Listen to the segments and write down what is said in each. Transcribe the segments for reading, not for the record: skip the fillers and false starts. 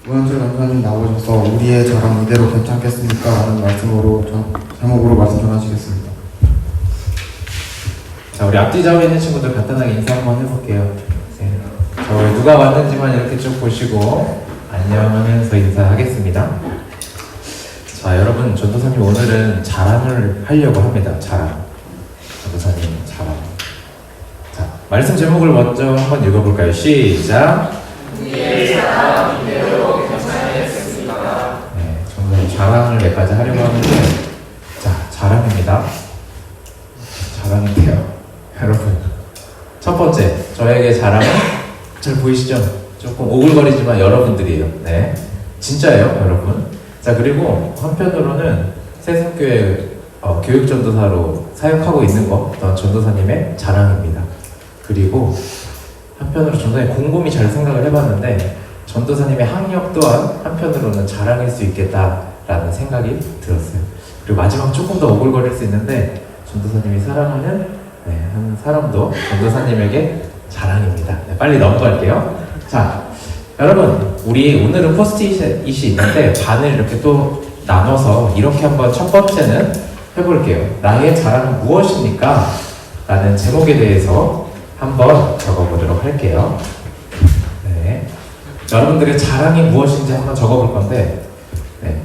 우현철 강사님 나오셔서 우리의 자랑 이대로 괜찮겠습니까? 라는 말씀으로 제목으로 말씀 전하시겠습니다. 자, 우리 앞뒤 좌우에 있는 친구들 간단하게 인사 한번 해볼게요. 네. 저 누가 왔는지만 이렇게 쭉 보시고 안녕하면서 인사하겠습니다. 자, 여러분, 전도사님 오늘은 자랑을 하려고 합니다. 자랑. 전도사님 자랑. 자, 말씀 제목을 먼저 한번 읽어볼까요? 시작. 우리의 자랑 이대로 괜찮겠습니까? 네, 저는 자랑을 몇 가지 하려고 하는데, 자, 자랑입니다. 자랑인데요. 여러분, 첫 번째, 저에게 자랑은 잘 보이시죠? 조금 오글거리지만 여러분들이에요. 네, 진짜예요, 여러분. 자, 그리고 한편으로는 새샘교회 교육전도사로 사역하고 있는 거 어떤 전도사님의 자랑입니다. 그리고 한편으로 전도사님 곰곰이 잘 생각을 해봤는데 전도사님의 학력 또한 한편으로는 자랑일 수 있겠다라는 생각이 들었어요. 그리고 마지막 조금 더 오글거릴 수 있는데 전도사님이 사랑하는 한 사람도 전도사님에게 자랑입니다. 네, 빨리 넘어갈게요. 자, 여러분, 우리 오늘은 포스트잇이 있는데 반을 이렇게 또 나눠서 이렇게 한번 첫 번째는 해볼게요. 나의 자랑은 무엇입니까? 라는 제목에 대해서 한번 적어보도록 할게요. 네. 여러분들의 자랑이 무엇인지 한번 적어볼 건데, 네.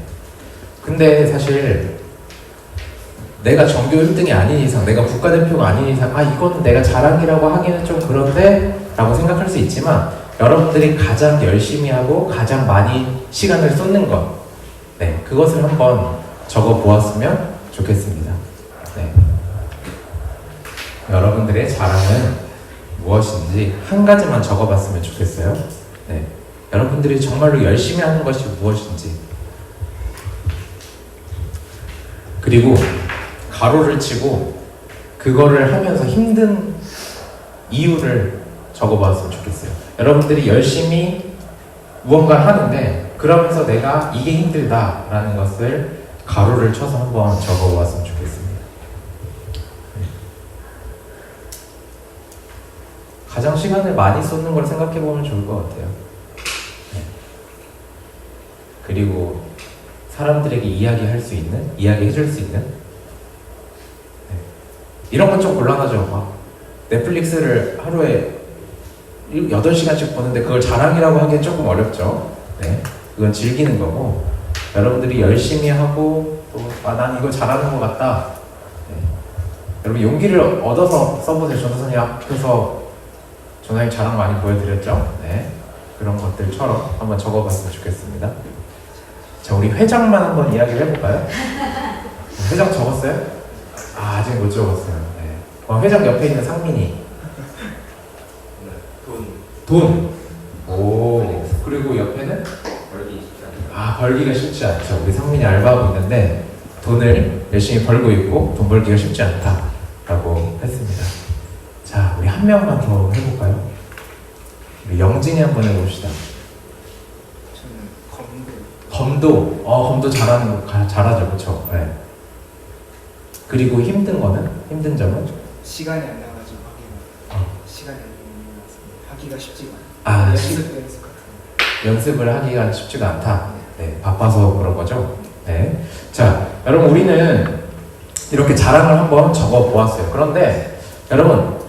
근데 사실 내가 전교 1등이 아닌 이상, 내가 국가대표가 아닌 이상, 이건 내가 자랑이라고 하기는 좀 그런데? 라고 생각할 수 있지만, 여러분들이 가장 열심히 하고 가장 많이 시간을 쏟는 것, 네, 그것을 한번 적어보았으면 좋겠습니다. 네. 여러분들의 자랑은 무엇인지 한 가지만 적어봤으면 좋겠어요. 네. 여러분들이 정말로 열심히 하는 것이 무엇인지, 그리고 가로를 치고 그거를 하면서 힘든 이유를 적어봤으면 좋겠어요. 여러분들이 열심히 무언가 하는데 그러면서 내가 이게 힘들다라는 것을 가로를 쳐서 한번 적어봤으면 좋겠습니다. 가장 시간을 많이 쏟는 걸 생각해보면 좋을 것 같아요. 그리고 사람들에게 이야기할 수 있는, 이야기해줄 수 있는, 이런 건 좀 곤란하죠. 막 넷플릭스를 하루에 8시간씩 보는데 그걸 자랑이라고 하기엔 조금 어렵죠. 네, 그건 즐기는 거고, 여러분들이 열심히 하고 또 난 이거 잘하는 것 같다. 네. 여러분 용기를 얻어서 써보세요. 전도사님 앞에서 전도사님 자랑 많이 보여드렸죠. 네, 그런 것들처럼 한번 적어봤으면 좋겠습니다. 자, 우리 회장만 한번 이야기를 해볼까요? 회장 적었어요? 아직 못 적었어요. 네. 회장 옆에 있는 상민이. 돈. 오. 그리고 옆에는? 벌기가 쉽지 않죠. 우리 상민이 알바하고 있는데 돈을 열심히 벌고 있고 돈 벌기가 쉽지 않다라고 했습니다. 자, 우리 한 명만 더 해볼까요? 우리 영진이 한번 해봅시다. 저는 검도. 검도 잘하죠, 그렇죠? 네. 그리고 힘든 거는? 힘든 점은? 시간이 안 나가지고 시간이 안 나서 하기가 쉽지가 않아요. 연습 같은 거. 연습을 하기가 쉽지가 않다. 네, 바빠서 그런 거죠. 네. 자, 여러분, 우리는 이렇게 자랑을 한번 적어 보았어요. 그런데 여러분,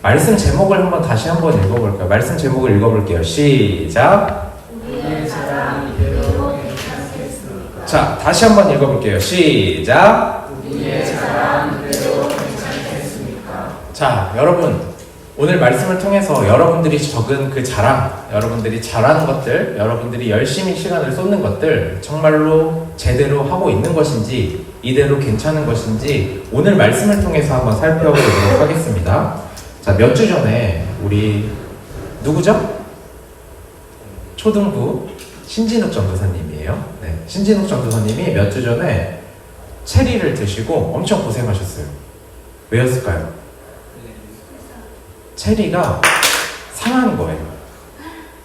말씀 제목을 다시 한번 읽어볼까요? 말씀 제목을 읽어볼게요. 시작. 우리의 자랑 이대로 괜찮겠습니까? 자, 다시 한번 읽어볼게요. 시작. 우리의 자랑 이대로 괜찮겠습니까? 자, 여러분, 오늘 말씀을 통해서 여러분들이 적은 그 자랑, 여러분들이 잘하는 것들, 여러분들이 열심히 시간을 쏟는 것들 정말로 제대로 하고 있는 것인지, 이대로 괜찮은 것인지 오늘 말씀을 통해서 한번 살펴보도록 하겠습니다. 자, 몇 주 전에 우리 누구죠? 초등부 신진욱 전도사님이에요. 네, 신진욱 전도사님이 몇 주 전에 체리를 드시고 엄청 고생하셨어요. 왜였을까요? 체리가 상한 거예요.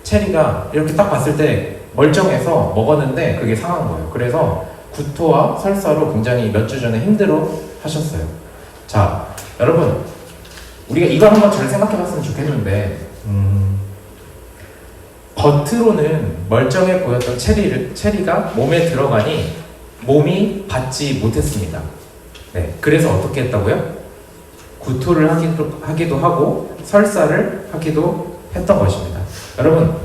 체리가 이렇게 딱 봤을 때 멀쩡해서 먹었는데 그게 상한 거예요. 그래서 구토와 설사로 굉장히 몇 주 전에 힘들어 하셨어요. 자, 여러분, 우리가 이걸 한번 잘 생각해 봤으면 좋겠는데 겉으로는 멀쩡해 보였던 체리가 몸에 들어가니 몸이 받지 못했습니다. 네, 그래서 어떻게 했다고요? 구토를 하기도 하고 설사를 하기도 했던 것입니다. 여러분,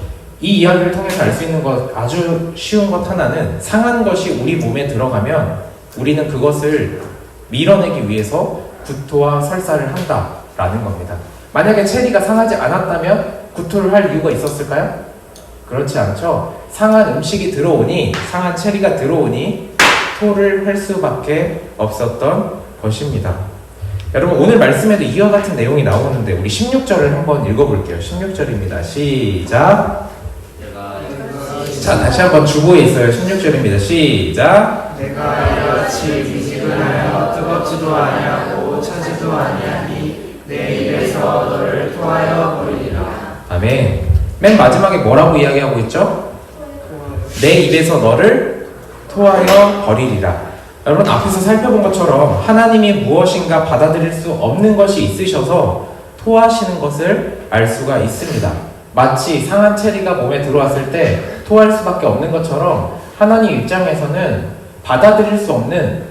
이 이야기를 통해서 알 수 있는 것, 아주 쉬운 것 하나는 상한 것이 우리 몸에 들어가면 우리는 그것을 밀어내기 위해서 구토와 설사를 한다라는 겁니다. 만약에 체리가 상하지 않았다면 구토를 할 이유가 있었을까요? 그렇지 않죠. 상한 음식이 들어오니, 상한 체리가 들어오니 토를 할 수밖에 없었던 것입니다. 여러분, 오늘 말씀에도 이와 같은 내용이 나오는데 우리 16절을 한번 읽어볼게요. 16절입니다. 시작. 자, 다시 한번 주보에 있어요. 16절입니다. 시작. 내가 이같이 미지근하여 뜨겁지도 아니하고 차지도 아니하니 내 입에서 너를 토하여 버리리라. 아멘. 맨 마지막에 뭐라고 이야기하고 있죠? 내 입에서 너를 토하여 버리리라. 여러분, 앞에서 살펴본 것처럼 하나님이 무엇인가 받아들일 수 없는 것이 있으셔서 토하시는 것을 알 수가 있습니다. 마치 상한 체리가 몸에 들어왔을 때 토할 수밖에 없는 것처럼 하나님 입장에서는 받아들일 수 없는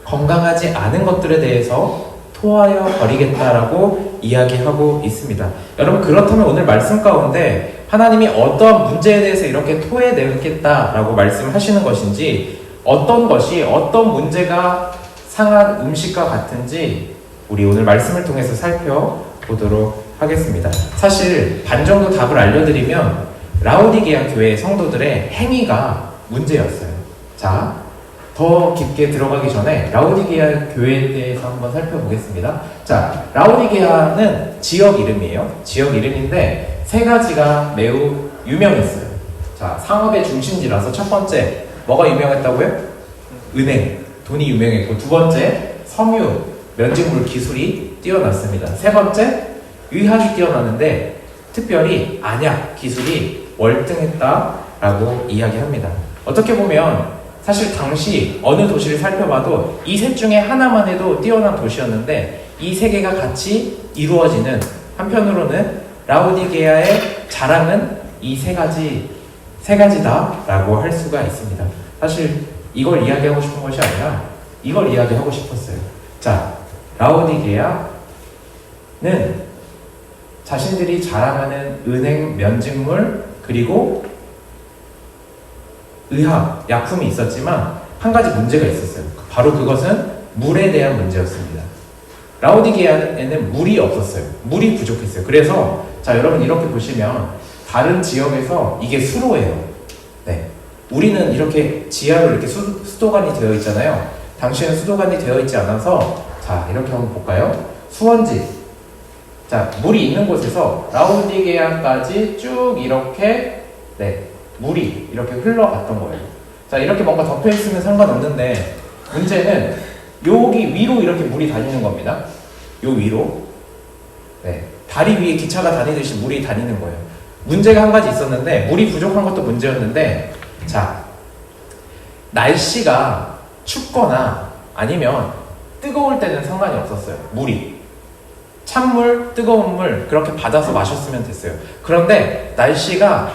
건강하지 않은 것들에 대해서 토하여 버리겠다라고 이야기하고 있습니다. 여러분, 그렇다면 오늘 말씀 가운데 하나님이 어떠한 문제에 대해서 이렇게 토해내겠다라고 말씀하시는 것인지, 어떤 것이, 어떤 문제가 상한 음식과 같은지 우리 오늘 말씀을 통해서 살펴보도록 하겠습니다. 사실 반 정도 답을 알려드리면 라오디게아 교회 성도들의 행위가 문제였어요. 자, 더 깊게 들어가기 전에 라오디게아 교회에 대해서 한번 살펴보겠습니다. 자, 라오디게아는 지역 이름이에요. 지역 이름인데 세 가지가 매우 유명했어요. 자, 상업의 중심지라서 첫 번째 뭐가 유명했다고요? 은행, 돈이 유명했고, 두 번째 섬유, 면직물 기술이 뛰어났습니다. 세 번째 의학이 뛰어났는데 특별히 안약 기술이 월등했다라고 이야기합니다. 어떻게 보면 사실 당시 어느 도시를 살펴봐도 이 셋 중에 하나만 해도 뛰어난 도시였는데 이 세 개가 같이 이루어지는, 한편으로는 라오디게아의 자랑은 이 세 가지다라고 할 수가 있습니다. 사실 이걸 이야기하고 싶은 것이 아니라 이걸 이야기하고 싶었어요. 자, 라오디게아는 자신들이 자랑하는 은행, 면직물, 그리고 의학, 약품이 있었지만 한 가지 문제가 있었어요. 바로 그것은 물에 대한 문제였습니다. 라오디게아에는 물이 없었어요. 물이 부족했어요. 그래서 자, 여러분 이렇게 보시면 다른 지역에서 이게 수로예요. 네, 우리는 이렇게 지하로 이렇게 수도관이 되어 있잖아요. 당시에는 수도관이 되어 있지 않아서 자, 이렇게 한번 볼까요? 수원지. 자, 물이 있는 곳에서 라오디게아까지 쭉 이렇게 물이 이렇게 흘러갔던 거예요. 자, 이렇게 뭔가 덮여 있으면 상관없는데 문제는 여기 위로 이렇게 물이 다니는 겁니다. 요 위로. 네, 다리 위에 기차가 다니듯이 물이 다니는 거예요. 문제가 한 가지 있었는데, 물이 부족한 것도 문제였는데, 자, 날씨가 춥거나 아니면 뜨거울 때는 상관이 없었어요. 물이. 찬물, 뜨거운 물 그렇게 받아서 마셨으면 됐어요. 그런데 날씨가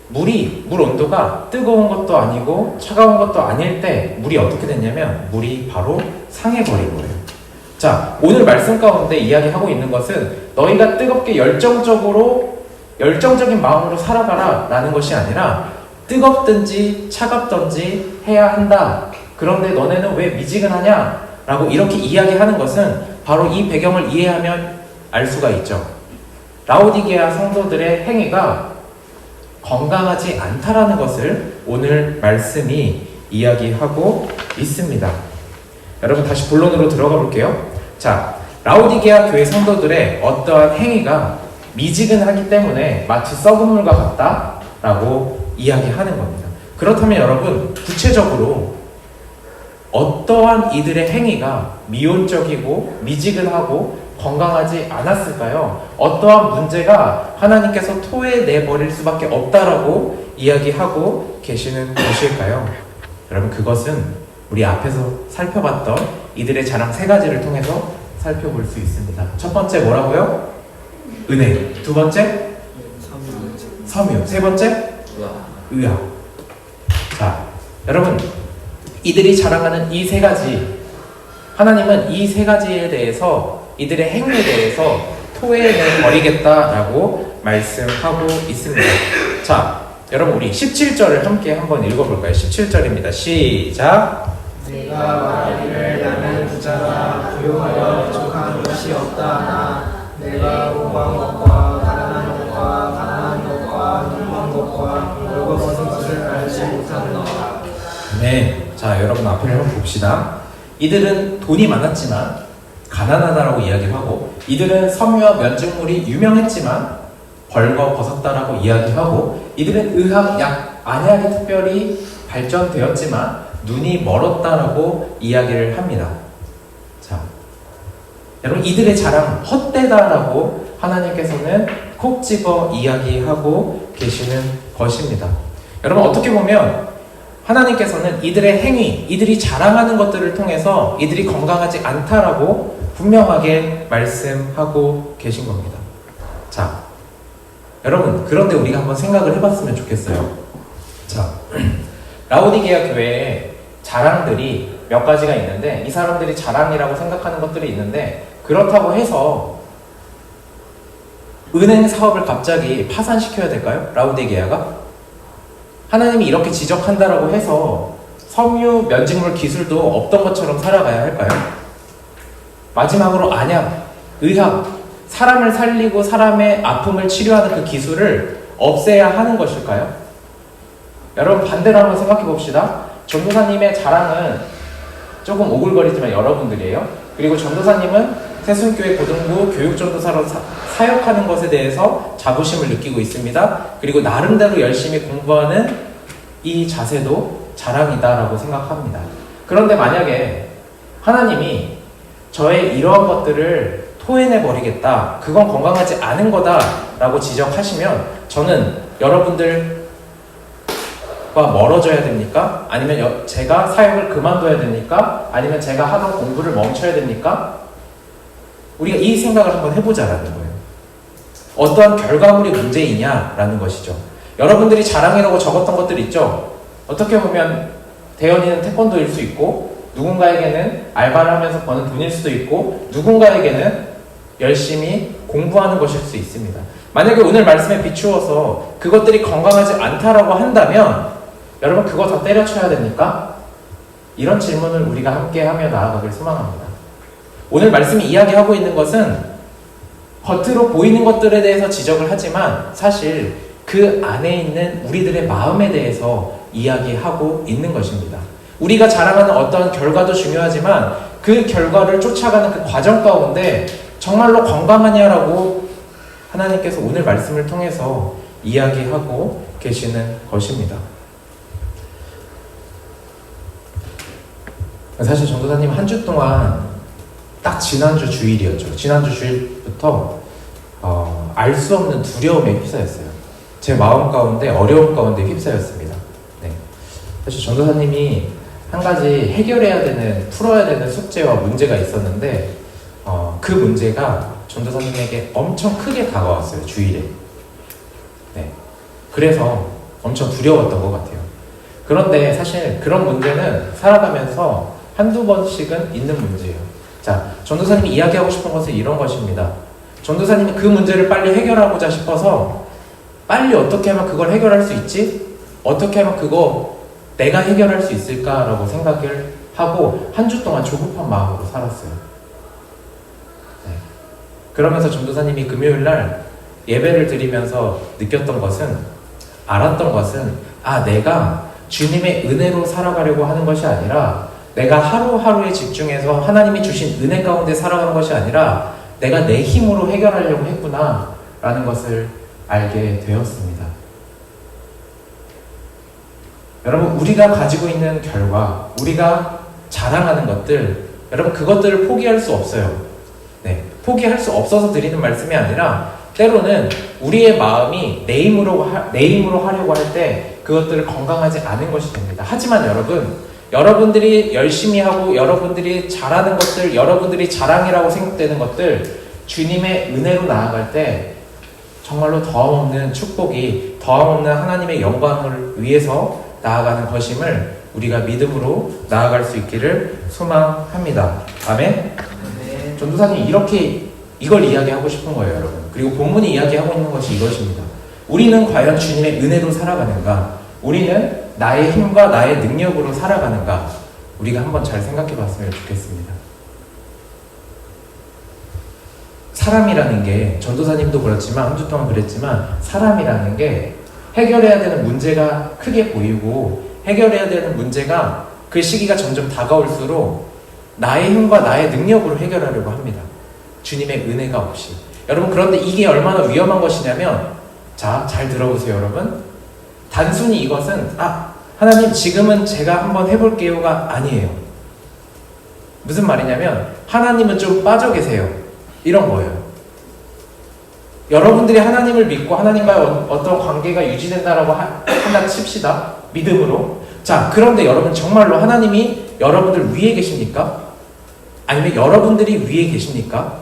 물 온도가 뜨거운 것도 아니고 차가운 것도 아닐 때 물이 어떻게 됐냐면 물이 바로 상해버린 거예요. 자, 오늘 말씀 가운데 이야기하고 있는 것은 너희가 뜨겁게 열정적인 마음으로 살아가라 라는 것이 아니라 뜨겁든지 차갑든지 해야 한다. 그런데 너네는 왜 미지근하냐? 라고 이렇게 이야기하는 것은 바로 이 배경을 이해하면 알 수가 있죠. 라오디게아 성도들의 행위가 건강하지 않다라는 것을 오늘 말씀이 이야기하고 있습니다. 여러분, 다시 본론으로 들어가 볼게요. 자, 라오디게아 교회 성도들의 어떠한 행위가 미지근하기 때문에 마치 썩은 물과 같다라고 이야기하는 겁니다. 그렇다면 여러분, 구체적으로 어떠한 이들의 행위가 미온적이고 미지근하고 건강하지 않았을까요? 어떠한 문제가 하나님께서 토해내버릴 수밖에 없다라고 이야기하고 계시는 것일까요? 여러분, 그것은 우리 앞에서 살펴봤던 이들의 자랑 세 가지를 통해서 살펴볼 수 있습니다. 첫 번째 뭐라고요? 은행. 두 번째? 섬유. 세 번째 의학. 자, 여러분 이들이 자랑하는 이 세 가지, 하나님은 이 세 가지에 대해서, 이들의 행위에 대해서 토해내 버리겠다라고 말씀하고 있습니다. 자, 여러분 우리 17절을 함께 한번 읽어볼까요? 17절입니다. 시작. 내가 말하기를 나는 부자라 부유하여 부족한 것이 없다 하나 내가 공부한 것과 가난한 것과 눈먼 것과 벌거벗은 것을 알지 못하노라. 네, 자 여러분 앞을 한번 봅시다. 이들은 돈이 많았지만 가난하다라고 이야기하고, 이들은 섬유와 면직물이 유명했지만 벌거벗었다라고 이야기하고, 이들은 의학, 약, 안약이 특별히 발전되었지만 눈이 멀었다라고 이야기를 합니다. 자, 여러분 이들의 자랑 헛되다라고 하나님께서는 콕 집어 이야기하고 계시는 것입니다. 여러분 어떻게 보면 하나님께서는 이들의 행위, 이들이 자랑하는 것들을 통해서 이들이 건강하지 않다라고 분명하게 말씀하고 계신 겁니다. 자, 여러분 그런데 우리가 한번 생각을 해봤으면 좋겠어요. 자, 라오디게아 교회에 자랑들이 몇 가지가 있는데, 이 사람들이 자랑이라고 생각하는 것들이 있는데, 그렇다고 해서 은행 사업을 갑자기 파산시켜야 될까요? 라오디게아가? 하나님이 이렇게 지적한다라고 해서 섬유, 면직물 기술도 없던 것처럼 살아가야 할까요? 마지막으로 안약, 의학, 사람을 살리고 사람의 아픔을 치료하는 그 기술을 없애야 하는 것일까요? 여러분 반대로 한번 생각해 봅시다. 전도사님의 자랑은 조금 오글거리지만 여러분들이에요. 그리고 전도사님은 새순교회 고등부 교육전도사로 사역하는 것에 대해서 자부심을 느끼고 있습니다. 그리고 나름대로 열심히 공부하는 이 자세도 자랑이다라고 생각합니다. 그런데 만약에 하나님이 저의 이러한 것들을 토해내 버리겠다, 그건 건강하지 않은 거다라고 지적하시면 저는 여러분들과 멀어져야 됩니까? 아니면 제가 사역을 그만둬야 됩니까? 아니면 제가 하던 공부를 멈춰야 됩니까? 우리가 이 생각을 한번 해보자라는 거예요. 어떠한 결과물이 문제이냐라는 것이죠. 여러분들이 자랑이라고 적었던 것들 있죠? 어떻게 보면 대현이는 태권도일 수 있고, 누군가에게는 알바를 하면서 버는 돈일 수도 있고, 누군가에게는 열심히 공부하는 것일 수 있습니다. 만약에 오늘 말씀에 비추어서 그것들이 건강하지 않다라고 한다면 여러분 그거 다 때려쳐야 됩니까? 이런 질문을 우리가 함께 하며 나아가길 소망합니다. 오늘 말씀이 이야기하고 있는 것은 겉으로 보이는 것들에 대해서 지적을 하지만 사실 그 안에 있는 우리들의 마음에 대해서 이야기하고 있는 것입니다. 우리가 자랑하는 어떠한 결과도 중요하지만 그 결과를 쫓아가는 그 과정 가운데 정말로 건강하냐라고 하나님께서 오늘 말씀을 통해서 이야기하고 계시는 것입니다. 사실 전도사님 한 주 동안 딱 지난주 주일이었죠. 지난주 주일부터 알 수 없는 두려움에 휩싸였어요. 제 마음 가운데 어려움 가운데 휩싸였습니다. 네. 사실 전도사님이 한 가지 해결해야 되는, 풀어야 되는 숙제와 문제가 있었는데 그 문제가 전도사님에게 엄청 크게 다가왔어요. 주일에. 네. 그래서 엄청 두려웠던 것 같아요. 그런데 사실 그런 문제는 살아가면서 한두 번씩은 있는 문제예요. 자, 전도사님이 이야기하고 싶은 것은 이런 것입니다. 전도사님이 그 문제를 빨리 해결하고자 싶어서 빨리 어떻게 하면 그걸 해결할 수 있지? 어떻게 하면 그거 내가 해결할 수 있을까라고 생각을 하고 한 주 동안 조급한 마음으로 살았어요. 네. 그러면서 전도사님이 금요일 날 예배를 드리면서 느꼈던 것은, 알았던 것은, 내가 주님의 은혜로 살아가려고 하는 것이 아니라, 내가 하루하루에 집중해서 하나님이 주신 은혜 가운데 살아가는 것이 아니라 내가 내 힘으로 해결하려고 했구나 라는 것을 알게 되었습니다. 여러분, 우리가 가지고 있는 결과, 우리가 자랑하는 것들, 여러분 그것들을 포기할 수 없어요. 네, 포기할 수 없어서 드리는 말씀이 아니라 때로는 우리의 마음이 내 힘으로 하려고 할 때 그것들을 건강하지 않은 것이 됩니다. 하지만 여러분들이 열심히 하고 여러분들이 잘하는 것들, 여러분들이 자랑이라고 생각되는 것들, 주님의 은혜로 나아갈 때 정말로 더함없는 축복이, 더함없는 하나님의 영광을 위해서 나아가는 것임을 우리가 믿음으로 나아갈 수 있기를 소망합니다. 아멘. 네. 전도사님 이렇게 이걸 이야기하고 싶은 거예요, 여러분. 그리고 본문이 이야기하고 있는 것이 이것입니다. 우리는 과연 주님의 은혜로 살아가는가? 우리는 나의 힘과 나의 능력으로 살아가는가? 우리가 한번 잘 생각해 봤으면 좋겠습니다. 사람이라는 게, 전도사님도 그렇지만 한 주 동안 그랬지만, 사람이라는 게 해결해야 되는 문제가 크게 보이고 해결해야 되는 문제가 그 시기가 점점 다가올수록 나의 힘과 나의 능력으로 해결하려고 합니다. 주님의 은혜가 없이. 여러분, 그런데 이게 얼마나 위험한 것이냐면, 자, 잘 들어보세요, 여러분. 단순히 이것은 하나님 지금은 제가 한번 해볼게요가 아니에요. 무슨 말이냐면, 하나님은 좀 빠져 계세요, 이런 거예요. 여러분들이 하나님을 믿고 하나님과의 어떤 관계가 유지된다라고 한다 칩시다. 믿음으로. 자, 그런데 여러분 정말로 하나님이 여러분들 위에 계십니까? 아니면 여러분들이 위에 계십니까?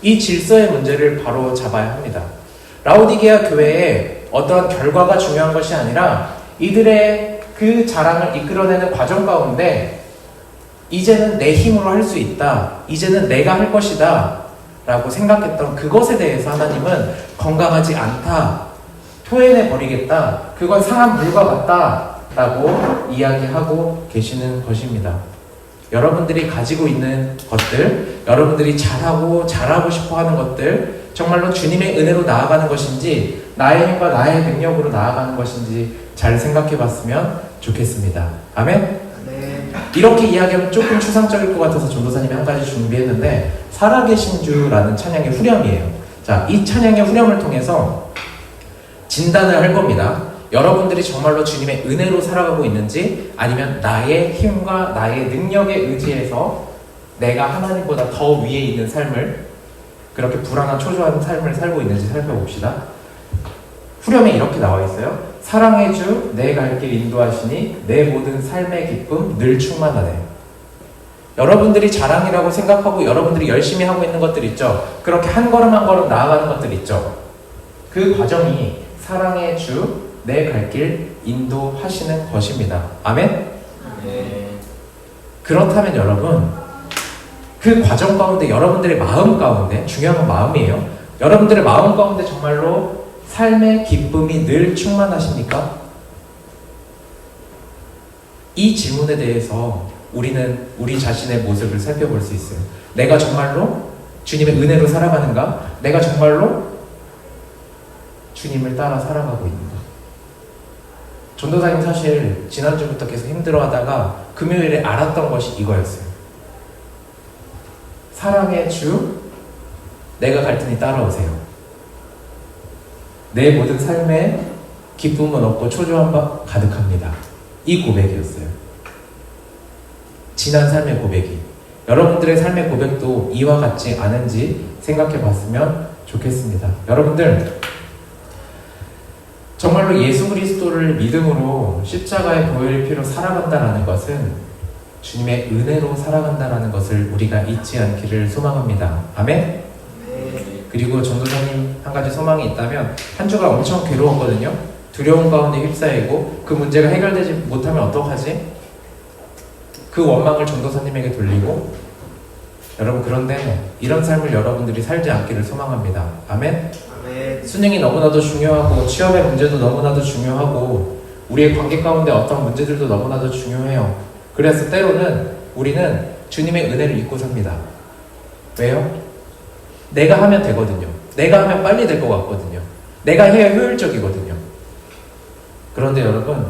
이 질서의 문제를 바로 잡아야 합니다. 라오디게아 교회에 어떤 결과가 중요한 것이 아니라 이들의 그 자랑을 이끌어내는 과정 가운데 이제는 내 힘으로 할 수 있다. 이제는 내가 할 것이다. 라고 생각했던 그것에 대해서 하나님은 건강하지 않다. 토해내 버리겠다. 그건 상한 물과 같다. 라고 이야기하고 계시는 것입니다. 여러분들이 가지고 있는 것들, 여러분들이 잘하고 싶어 하는 것들, 정말로 주님의 은혜로 나아가는 것인지 나의 힘과 나의 능력으로 나아가는 것인지 잘 생각해 봤으면 좋겠습니다. 아멘? 네. 이렇게 이야기하면 조금 추상적일 것 같아서 전도사님이 한 가지 준비했는데, 살아계신 주라는 찬양의 후렴이에요. 자, 이 찬양의 후렴을 통해서 진단을 할 겁니다. 여러분들이 정말로 주님의 은혜로 살아가고 있는지, 아니면 나의 힘과 나의 능력에 의지해서 내가 하나님보다 더 위에 있는 삶을, 그렇게 불안한 초조한 삶을 살고 있는지 살펴봅시다. 후렴에 이렇게 나와 있어요. 사랑의 주 내 갈 길 인도하시니 내 모든 삶의 기쁨 늘 충만하네. 여러분들이 자랑이라고 생각하고 여러분들이 열심히 하고 있는 것들 있죠. 그렇게 한 걸음 한 걸음 나아가는 것들 있죠. 그 과정이 사랑의 주 내 갈 길 인도하시는 것입니다. 아멘? 네. 그렇다면 여러분, 그 과정 가운데 여러분들의 마음 가운데, 중요한 건 마음이에요. 여러분들의 마음 가운데 정말로 삶의 기쁨이 늘 충만하십니까? 이 질문에 대해서 우리는 우리 자신의 모습을 살펴볼 수 있어요. 내가 정말로 주님의 은혜로 살아가는가? 내가 정말로 주님을 따라 살아가고 있는가? 전도사님 사실 지난주부터 계속 힘들어하다가 금요일에 알았던 것이 이거였어요. 사랑의 주, 내가 갈 테니 따라오세요. 내 모든 삶에 기쁨은 없고 초조한 바 가득합니다. 이 고백이었어요. 지난 삶의 고백이. 여러분들의 삶의 고백도 이와 같지 않은지 생각해 봤으면 좋겠습니다. 여러분들, 정말로 예수 그리스도를 믿음으로 십자가의 보혈의 피로 살아간다는 것은 주님의 은혜로 살아간다는 것을 우리가 잊지 않기를 소망합니다. 아멘? 네. 그리고 전도사님 한 가지 소망이 있다면, 한 주가 엄청 괴로웠거든요. 두려움 가운데 휩싸이고 그 문제가 해결되지 못하면 어떡하지? 그 원망을 전도사님에게 돌리고, 여러분, 그런데 이런 삶을 여러분들이 살지 않기를 소망합니다. 아멘? 아멘. 수능이 너무나도 중요하고 취업의 문제도 너무나도 중요하고 우리의 관계 가운데 어떤 문제들도 너무나도 중요해요. 그래서 때로는 우리는 주님의 은혜를 잊고 삽니다. 왜요? 내가 하면 되거든요. 내가 하면 빨리 될 것 같거든요. 내가 해야 효율적이거든요. 그런데 여러분,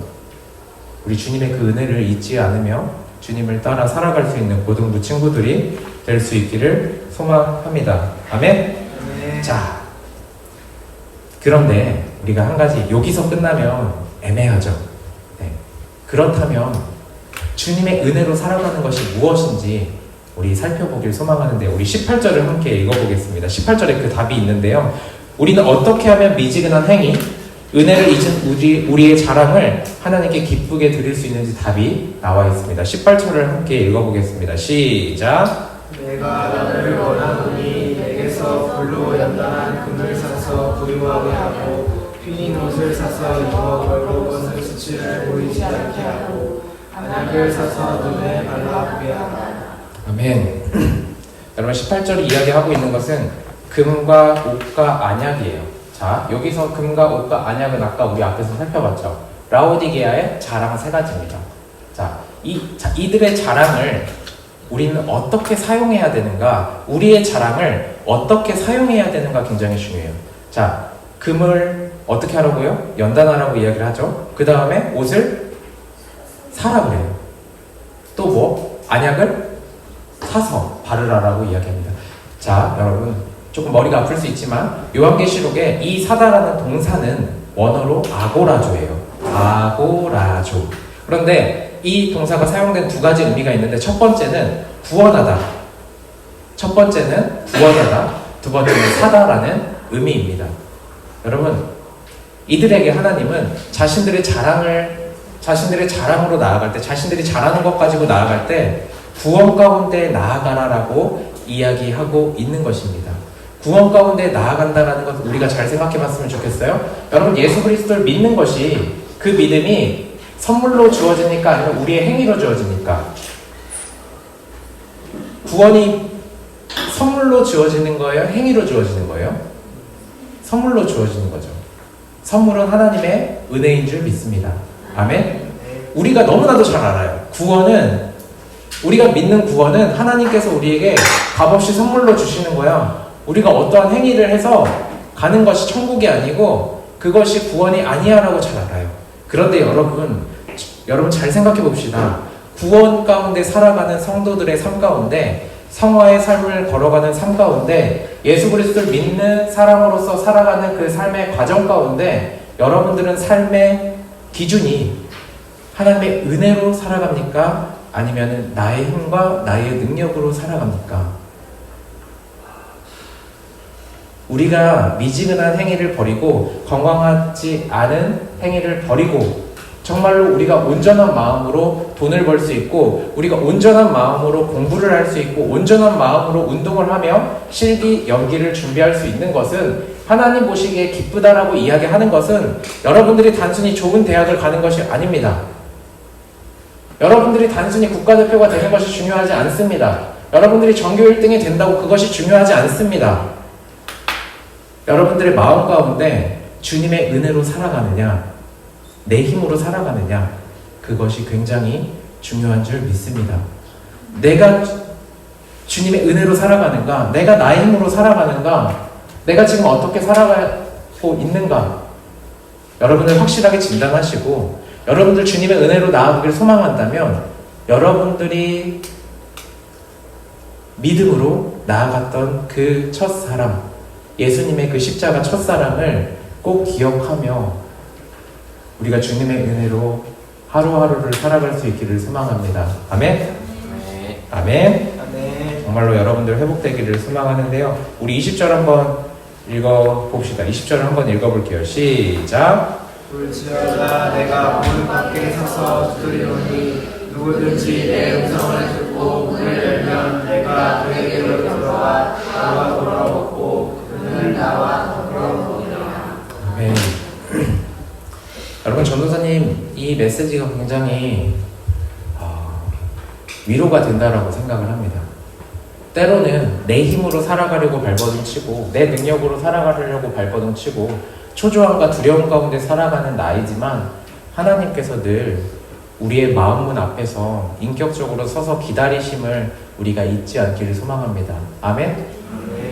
우리 주님의 그 은혜를 잊지 않으며 주님을 따라 살아갈 수 있는 고등부 친구들이 될 수 있기를 소망합니다. 아멘? 네. 자, 그런데 우리가 한 가지, 여기서 끝나면 애매하죠. 네. 그렇다면 주님의 은혜로 살아가는 것이 무엇인지 우리 살펴보길 소망하는데, 우리 18절을 함께 읽어보겠습니다. 18절에 그 답이 있는데요. 우리는 어떻게 하면 미지근한 행위, 은혜를 잊은 우리의 자랑을 하나님께 기쁘게 드릴 수 있는지 답이 나와 있습니다. 18절을 함께 읽어보겠습니다. 시작. 내가 나를 원하노니 내게서 불로 연단한 금을 사서 부유 부유하게 하고 핀 옷을 사서 입어 벌거벗은 수치를 보이지 않게 하고 안약을 사서 눈에 발라보게 하라. 아멘. 여러분 18절이 이야기하고 있는 것은 금과 옷과 안약이에요. 자, 여기서 금과 옷과 안약은 아까 우리 앞에서 살펴봤죠. 라오디게아의 자랑 세 가지입니다. 자, 이들의 자랑을 우리는 어떻게 사용해야 되는가, 우리의 자랑을 어떻게 사용해야 되는가 굉장히 중요해요. 자, 금을 어떻게 하라고요? 연단하라고 이야기를 하죠. 그 다음에 옷을 사라 그래요. 또 뭐? 안약을 사서 바르라라고 이야기합니다. 자, 여러분 조금 머리가 아플 수 있지만 요한계시록에 이 사다라는 동사는 원어로 아고라조예요. 아고라조. 그런데 이 동사가 사용된 두 가지 의미가 있는데 첫 번째는 구원하다. 첫 번째는 구원하다. 두 번째는 사다라는 의미입니다. 여러분, 이들에게 하나님은 자신들의 자랑으로 나아갈 때, 자신들이 잘하는 것 가지고 나아갈 때 구원 가운데 나아가라라고 이야기하고 있는 것입니다. 구원 가운데 나아간다라는 것을 우리가 잘 생각해 봤으면 좋겠어요. 여러분, 예수 그리스도를 믿는 것이 그 믿음이 선물로 주어집니까? 아니면 우리의 행위로 주어집니까? 구원이 선물로 주어지는 거예요? 행위로 주어지는 거예요? 선물로 주어지는 거죠. 선물은 하나님의 은혜인 줄 믿습니다. 아멘? 우리가 너무나도 잘 알아요. 우리가 믿는 구원은 하나님께서 우리에게 값없이 선물로 주시는 거야. 우리가 어떠한 행위를 해서 가는 것이 천국이 아니고 그것이 구원이 아니야라고 잘 알아요. 그런데 여러분 잘 생각해 봅시다. 구원 가운데 살아가는 성도들의 삶 가운데, 성화의 삶을 걸어가는 삶 가운데, 예수 그리스도를 믿는 사람으로서 살아가는 그 삶의 과정 가운데 여러분들은 삶의 기준이 하나님의 은혜로 살아갑니까? 아니면 나의 힘과 나의 능력으로 살아갑니까? 우리가 미지근한 행위를 버리고 건강하지 않은 행위를 버리고 정말로 우리가 온전한 마음으로 돈을 벌 수 있고, 우리가 온전한 마음으로 공부를 할 수 있고, 온전한 마음으로 운동을 하며 실기, 연기를 준비할 수 있는 것은, 하나님 보시기에 기쁘다라고 이야기하는 것은 여러분들이 단순히 좋은 대학을 가는 것이 아닙니다. 여러분들이 단순히 국가대표가 되는 것이 중요하지 않습니다. 여러분들이 전교 1등이 된다고 그것이 중요하지 않습니다. 여러분들의 마음 가운데 주님의 은혜로 살아가느냐, 내 힘으로 살아가느냐, 그것이 굉장히 중요한 줄 믿습니다. 내가 주님의 은혜로 살아가는가, 내가 나의 힘으로 살아가는가, 내가 지금 어떻게 살아가고 있는가, 여러분을 확실하게 진단하시고, 여러분들 주님의 은혜로 나아가길 소망한다면 여러분들이 믿음으로 나아갔던 그 첫사랑, 예수님의 그 십자가 첫사랑을 꼭 기억하며 우리가 주님의 은혜로 하루하루를 살아갈 수 있기를 소망합니다. 아멘? 아멘? 아멘. 정말로 여러분들 회복되기를 소망하는데요. 우리 20절 한번 읽어봅시다. 20절을 한번 읽어볼게요. 시작. 볼지어다 내가 문 밖에 서서 두드리노니 누구든지 내 음성을 듣고 문을 열면 내가 그에게로 들어와 나와 돌아오고 그는 나와 더불어 먹으리라. 아멘. 여러분, 전도사님 이 메시지가 굉장히 위로가 된다라고 생각을 합니다. 때로는 내 힘으로 살아가려고 발버둥 치고 내 능력으로 살아가려고 발버둥 치고 초조함과 두려움 가운데 살아가는 나이지만, 하나님께서 늘 우리의 마음문 앞에서 인격적으로 서서 기다리심을 우리가 잊지 않기를 소망합니다. 아멘?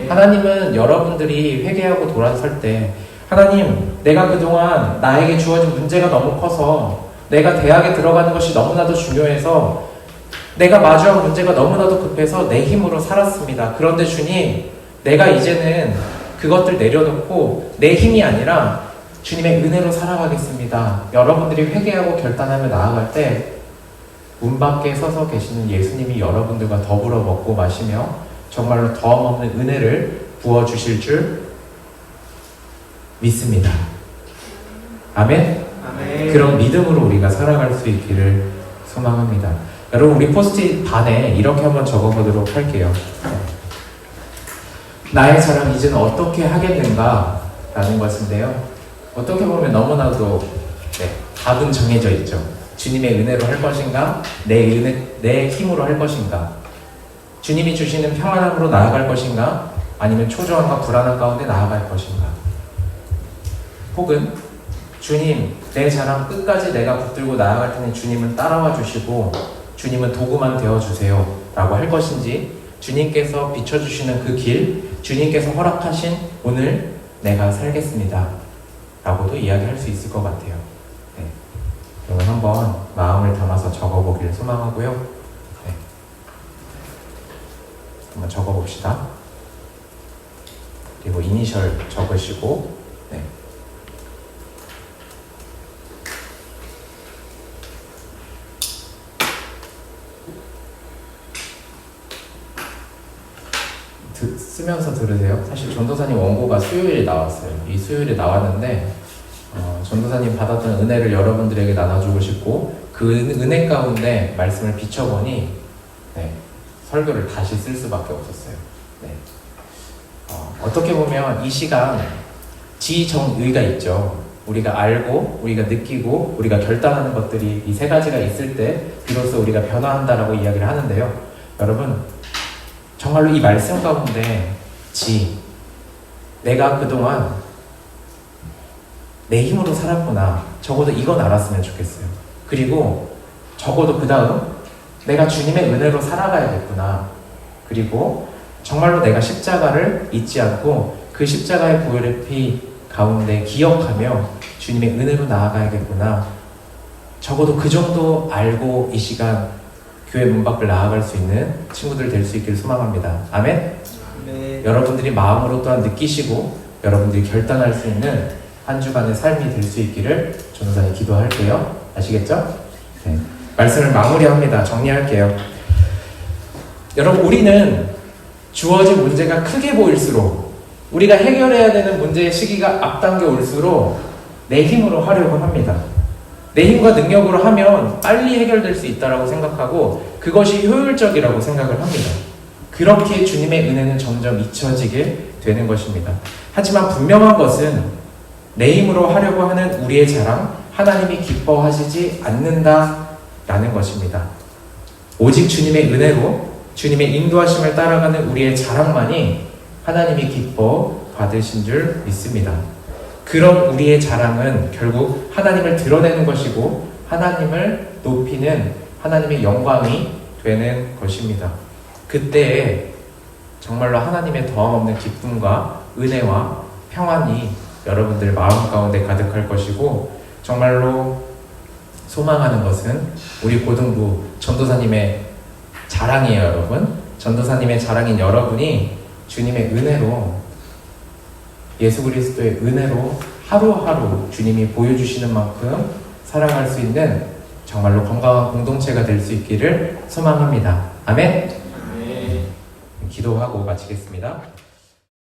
하나님은 여러분들이 회개하고 돌아설 때, 하나님, 내가 그동안 나에게 주어진 문제가 너무 커서, 내가 대학에 들어가는 것이 너무나도 중요해서, 내가 마주한 문제가 너무나도 급해서 내 힘으로 살았습니다. 그런데 주님, 내가 이제는 그것들 내려놓고 내 힘이 아니라 주님의 은혜로 살아가겠습니다. 여러분들이 회개하고 결단하며 나아갈 때 문 밖에 서서 계시는 예수님이 여러분들과 더불어 먹고 마시며 정말로 더없는 은혜를 부어주실 줄 믿습니다. 아멘? 아멘. 그런 믿음으로 우리가 살아갈 수 있기를 소망합니다. 여러분, 우리 포스트잇 반에 이렇게 한번 적어보도록 할게요. 나의 자랑 이제는 어떻게 하겠는가? 라는 것인데요. 어떻게 보면 너무나도 답은 정해져 있죠. 주님의 은혜로 할 것인가, 내 힘으로 할 것인가, 주님이 주시는 평안함으로 나아갈 것인가, 아니면 초조함과 불안함 가운데 나아갈 것인가, 혹은 주님, 내 자랑 끝까지 내가 붙들고 나아갈 테니 주님은 따라와 주시고 주님은 도구만 되어주세요 라고 할 것인지, 주님께서 비춰주시는 그 길, 주님께서 허락하신 오늘 내가 살겠습니다 라고도 이야기할 수 있을 것 같아요. 여러분 한번 마음을 담아서 적어보기를 소망하고요. 한번 적어봅시다. 그리고 이니셜 적으시고, 쓰면서 들으세요. 사실 전도사님 원고가 수요일에 나왔어요. 이 수요일에 나왔는데 전도사님 받았던 은혜를 여러분들에게 나눠주고 싶고, 그 은혜 가운데 말씀을 비춰보니 설교를 다시 쓸 수밖에 없었어요. 어떻게 보면 이 시간 지정의가 있죠. 우리가 알고, 우리가 느끼고, 우리가 결단하는 것들이 이 세 가지가 있을 때 비로소 우리가 변화한다라고 이야기를 하는데요. 여러분, 정말로 이 말씀 가운데 내가 그동안 내 힘으로 살았구나, 적어도 이건 알았으면 좋겠어요. 그리고 적어도 그 다음 내가 주님의 은혜로 살아가야겠구나, 그리고 정말로 내가 십자가를 잊지 않고 그 십자가의 보혈의 피 가운데 기억하며 주님의 은혜로 나아가야겠구나, 적어도 그 정도 알고 이 시간 교회 문 밖을 나아갈 수 있는 친구들 될 수 있기를 소망합니다. 아멘? 네. 여러분들이 마음으로 또한 느끼시고 여러분들이 결단할 수 있는 한 주간의 삶이 될 수 있기를 전도사님 기도할게요. 아시겠죠? 말씀을 마무리합니다. 정리할게요. 여러분, 우리는 주어진 문제가 크게 보일수록, 우리가 해결해야 되는 문제의 시기가 앞당겨 올수록 내 힘으로 하려고 합니다. 내 힘과 능력으로 하면 빨리 해결될 수 있다고 생각하고 그것이 효율적이라고 생각을 합니다. 그렇게 주님의 은혜는 점점 잊혀지게 되는 것입니다. 하지만 분명한 것은 내 힘으로 하려고 하는 우리의 자랑, 하나님이 기뻐하시지 않는다라는 것입니다. 오직 주님의 은혜로, 주님의 인도하심을 따라가는 우리의 자랑만이 하나님이 기뻐 받으신 줄 믿습니다. 그런 우리의 자랑은 결국 하나님을 드러내는 것이고 하나님을 높이는 하나님의 영광이 되는 것입니다. 그때에 정말로 하나님의 더함없는 기쁨과 은혜와 평안이 여러분들 마음 가운데 가득할 것이고, 정말로 소망하는 것은 우리 고등부 전도사님의 자랑이에요. 여러분, 전도사님의 자랑인 여러분이 주님의 은혜로, 예수 그리스도의 은혜로 하루하루 주님이 보여주시는 만큼 살아갈 수 있는 정말로 건강한 공동체가 될 수 있기를 소망합니다. 아멘. 기도하고 마치겠습니다.